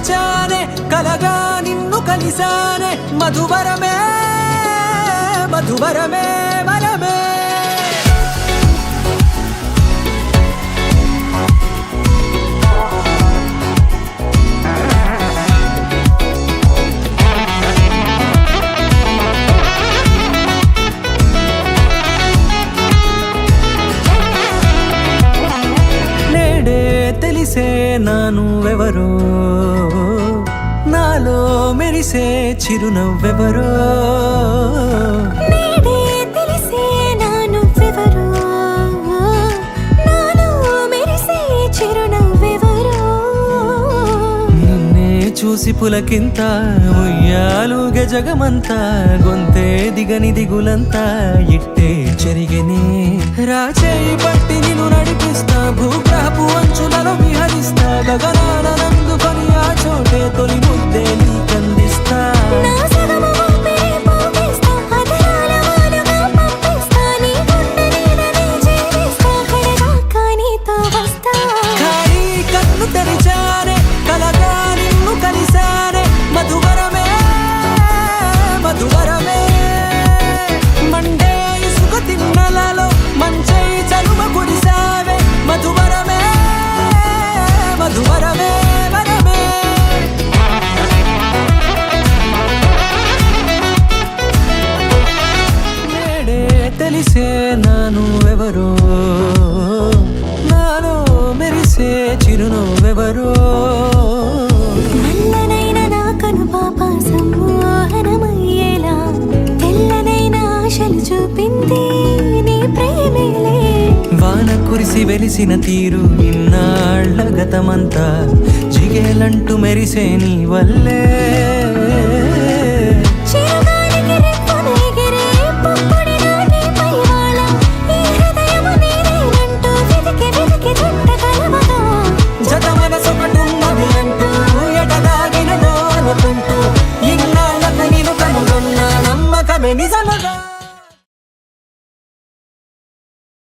మరిచానే కలగా నిన్ను కలిసానే మధువరమే మధువరమే వరమే తెలిసే నానువెవరో నాలో మెరిసే చిరునవ్వెవరో నేడే తెలిసే నానువెవరో నాలో మెరిసే చిరునవ్వెవరో నిన్నే చూసి పులకింత ఉయ్యాలుగే జగమంతా గొంతే దిగని దిగులంతా ఇట్టే చెరిగెనే రాచేయి పట్టి నిన్ను నడిపిస్తా భూగ్రహపు అంచులలో విహరిస్తా గగనాల నందుకొని ఆ చోటే తొలి ముద్దే నీకందిస్తా నా సగము ఊపిరి పోగిస్తా అదరాల వాలుగా పంపిస్తా నీ గుండె నీడనే జీవిస్తా కడదాకా నీతో వస్తా ఖాళీ కన్ను తెరిచానే కలగా నిన్ను కలిసానే మధువరమే మధువరమే మండే ఇసుక తిన్నలలో మంచై చలువ కురిసావే మధువరమే మధువరమే వరమే నేడే తెలిసే నానువెవరో నాలో మెరిసే చిరునవ్వెవరో నల్లనైన నా కనుపాప సమ్మోహనమయ్యేలా తెల్లనైన ఆశలు చూపింది నీ ప్రేమేలే వాన కురిసి వెలిసిన తీరు ఇన్నాళ్ల గతమంతా జిగేలంటూ మెరిసే నీ వల్లే